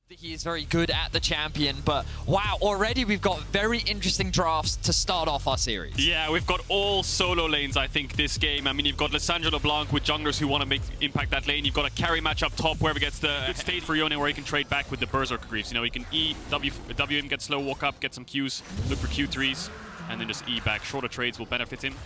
He is very good at the champion, but wow, already we've got very interesting drafts to start off our series. Yeah, we've got all solo lanes, I think, this game. I mean, you've got LIssandra, LeBlanc with junglers who want to impact that lane. You've got a carry match up top, whoever gets the good state for Yone, where he can trade back with the Berserk Greaves. You know, he can E, W him, get slow, walk up, get some Qs, look for Q3s, and then just E back. Shorter trades will benefit him.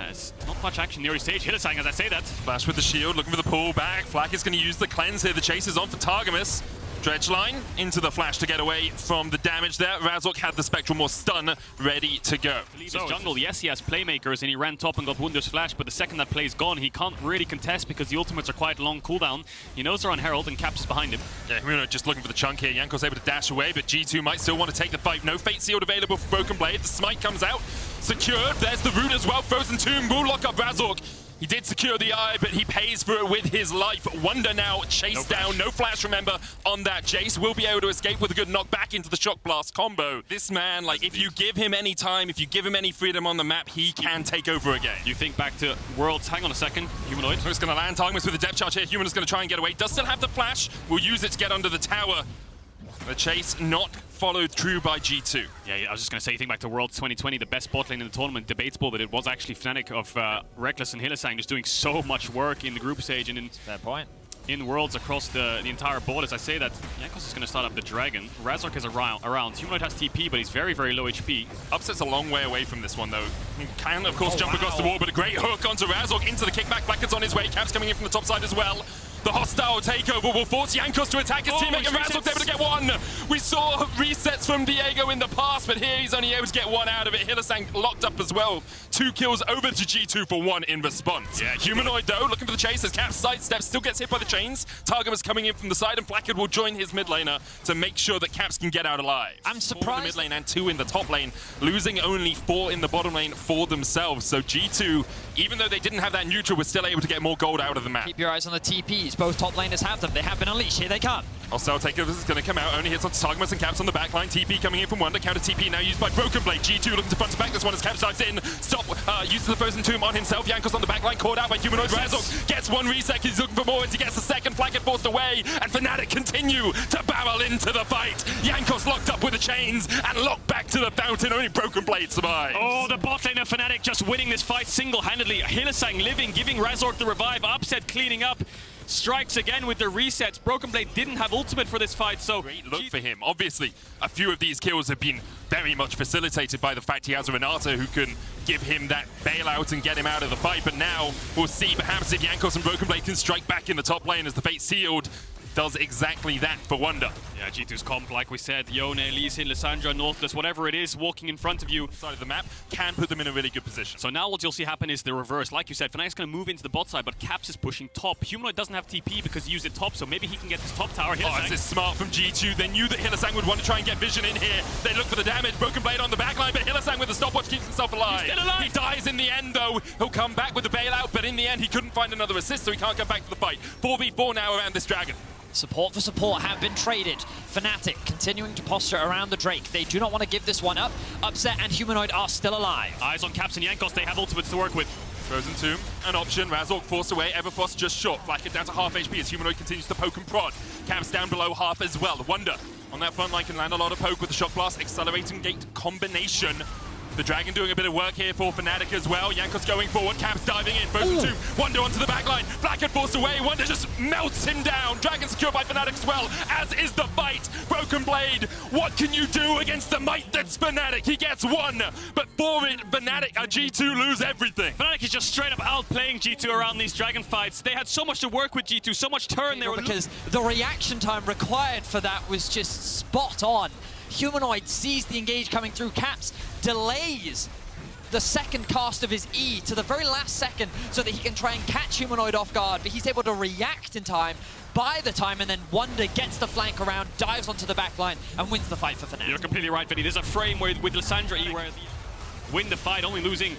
It's not much action in the early stage. Hylissang, as I say that. Flash with the shield, looking for the pullback. Flakked is going to use the cleanse here. The chase is on for Targamas. Dredge line into the flash to get away from the damage there. Razork had the Spectral More stun ready to go. His jungle, yes, he has playmakers and he ran top and got Wunder's flash, but the second that play's gone, he can't really contest because the ultimates are quite long cooldown. He knows they're on Herald and Caps is behind him. Yeah, Humanoid just looking for the chunk here. Jankos able to dash away, but G2 might still want to take the fight. No Fate Sealed available for Broken Blade. The smite comes out. Secured. There's the root as well. Frozen Tomb will lock up Razork. He did secure the eye, but he pays for it with his life. Wunder now chased down. No flash, remember, on that. Jayce will be able to escape with a good knockback into the Shock Blast combo. This man, like, if you give him any time, if you give him any freedom on the map, he can take over again. You think back to Worlds. Hang on a second. Humanoid. He's going to land Targamas with a depth charge here. Humanoid's going to try and get away. Does still have the flash. Will use it to get under the tower. The chase not followed through by G2. Yeah, I was just going to say, you think back to Worlds 2020, the best bot lane in the tournament, debatable that it was actually Fnatic of Reckless and Hylissang just doing so much work in the group stage and in Fair point. In Worlds across the entire board. As I say that, Jankos is going to start up the Dragon. Razork is around. Humanoid has TP, but he's very, very low HP. Upset's a long way away from this one, though. He can, of course, jump across the wall, but a great hook onto Razork into the kickback. Flakked's on his way. Caps coming in from the top side as well. The hostile takeover will force Jankos to attack his teammate, and Razork's able to get one. We saw resets from Viego in the past, but here he's only able to get one out of it. Hylissang locked up as well. 2 kills over to G2 for 1 in response. Yeah, Humanoid, though, looking for the chase as Caps sidesteps, still gets hit by the chains. Targamas coming in from the side, and Flakked will join his mid laner to make sure that Caps can get out alive. I'm surprised. 4 in the mid lane and 2 in the top lane, losing only 4 in the bottom lane for themselves. So G2, even though they didn't have that neutral, was still able to get more gold out of the map. Keep your eyes on the TPs. Both top laners have them. They have been unleashed. Here they come. Hostile takeover is going to come out. Only hits on Targamas and Caps on the backline. TP coming in from Wunder. Counter TP now used by Broken Blade. G2 looking to front to back this one as Caps dives in. Stop. Uses the Frozen Tomb on himself. Jankos on the backline. Caught out by Humanoid. Razork gets 1 reset. He's looking for more as he gets the second. Flakked forced away. And Fnatic continue to barrel into the fight. Jankos locked up with the chains and locked back to the fountain. Only Broken Blade survives. Oh, the bot lane of Fnatic just winning this fight single-handedly. Hylissang living, giving Razork the revive. Upset cleaning up. Strikes again with the resets. Broken Blade didn't have ultimate for this fight, so... Great look for him. Obviously, a few of these kills have been very much facilitated by the fact he has a Renata who can give him that bailout and get him out of the fight. But now, we'll see perhaps if Jankos and Broken Blade can strike back in the top lane as the Fate Sealed does exactly that for Wunder. Yeah, G2's comp, like we said, Yone, LIssandra, nautilus, whatever it is, walking in front of you, side of the map, can put them in a really good position. So now what you'll see happen is the reverse. Like you said, Fnatic's going to move into the bot side, but Caps is pushing top. Humanoid doesn't have TP because he used it top, so maybe he can get this top tower. Oh, this is smart from G2. They knew that Hylissang would want to try and get vision in here. They look for the damage. Broken Blade on the backline, but Hylissang with the stopwatch keeps himself alive. He's still alive. He dies in the end, though. He'll come back with the bailout, but in the end, he couldn't find another assist, so he can't come back to the fight. 4v4 now around this Dragon. Support for support have been traded. Fnatic continuing to posture around the Drake. They do not want to give this one up. Upset and Humanoid are still alive. Eyes on Caps and Jankos. They have ultimates to work with. Frozen Tomb, an option. Razork forced away. Everfrost just short. Flakked down to half HP as Humanoid continues to poke and prod. Caps down below half as well. Wunder on that front line can land a lot of poke with the Shock Blast. Accelerating gate combination. The Dragon doing a bit of work here for Fnatic as well. Jankos going forward, Caps diving in. Frozen Tomb, Wunder onto the backline. Flakked forced away, Wunder just melts him down. Dragon secured by Fnatic as well, as is the fight. Broken Blade, what can you do against the might that's Fnatic? He gets 1, but for it, Fnatic, G2 lose everything. Fnatic is just straight up outplaying G2 around these Dragon fights. They had so much to work with G2, so much turn there. Because the reaction time required for that was just spot on. Humanoid sees the engage coming through. Caps delays the second cast of his E to the very last second so that he can try and catch Humanoid off guard, but he's able to react in time, buy the time, and then Wunder gets the flank around, dives onto the back line, and wins the fight for Fnatic. You're completely right, Vedi. There's a frame with LIssandra where they win the fight, only losing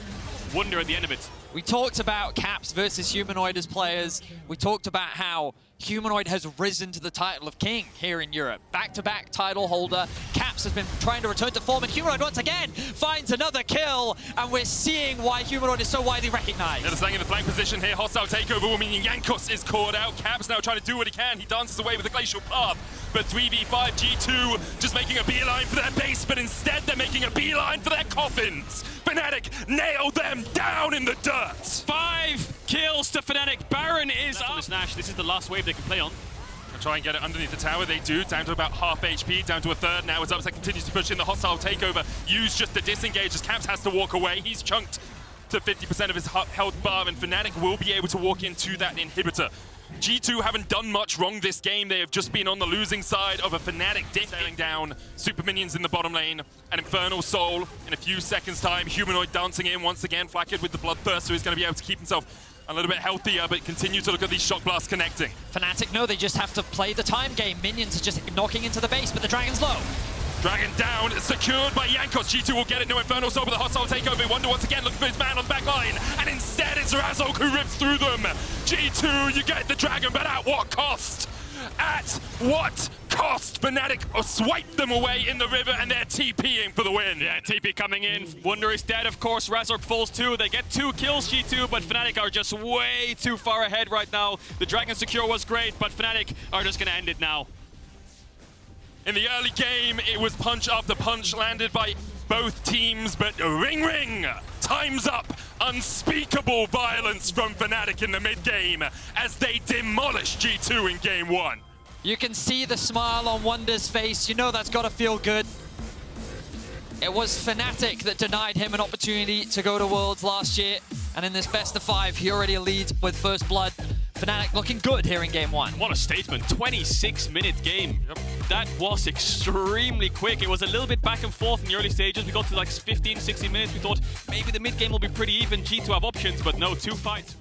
Wunder at the end of it. We talked about Caps versus Humanoid as players. We talked about how Humanoid has risen to the title of king here in Europe. Back-to-back title holder. Caps has been trying to return to form, and Humanoid once again finds another kill, and we're seeing why Humanoid is so widely recognized. Yasuo in the flank position here. Hostile takeover, meaning Jankos is caught out. Caps now trying to do what he can. He dances away with the glacial path. But 3v5, G2 just making a beeline for their base, but instead they're making a beeline for their coffins. Fnatic nailed them down in the dirt. 5 kills to Fnatic. Baron is up. This is the last wave they can play on. And try and get it underneath the tower. They do, down to about half HP, down to a third. Now as Upset continues to push in the hostile takeover. Use just the disengage as Caps has to walk away. He's chunked to 50% of his health bar, and Fnatic will be able to walk into that inhibitor. G2 haven't done much wrong this game. They have just been on the losing side of a Fnatic sailing down. Super minions in the bottom lane. An Infernal Soul in a few seconds time. Humanoid dancing in once again. Flakked with the Bloodthirst, so he's going to be able to keep himself a little bit healthier, but continue to look at these shock blasts connecting. Fnatic know they just have to play the time game. Minions are just knocking into the base, but the Dragon's low. Dragon down, secured by Jankos. G2 will get it, no Infernal Soul, but the hostile takeover. Wunder once again looking for his man on the back line, and instead it's Razork who rips through them. G2, you get the Dragon, but at what cost? At what cost? Fnatic swipe them away in the river, and they're TPing for the win. Yeah, TP coming in. Wunder is dead, of course. Razork falls too. They get 2 kills, G2, but Fnatic are just way too far ahead right now. The Dragon secure was great, but Fnatic are just going to end it now. In the early game, it was punch after punch landed by both teams, but ring, time's up. Unspeakable violence from Fnatic in the mid-game as they demolish G2 in game 1. You can see the smile on Wunder's face. You know that's got to feel good. It was Fnatic that denied him an opportunity to go to Worlds last year, and in this best of 5, he already leads with first blood. Fnatic looking good here in game 1. What a statement. 26-minute game. Yep. That was extremely quick. It was a little bit back and forth in the early stages. We got to like 15, 16 minutes. We thought maybe the mid game will be pretty even. G2 have options, but no, 2 fights.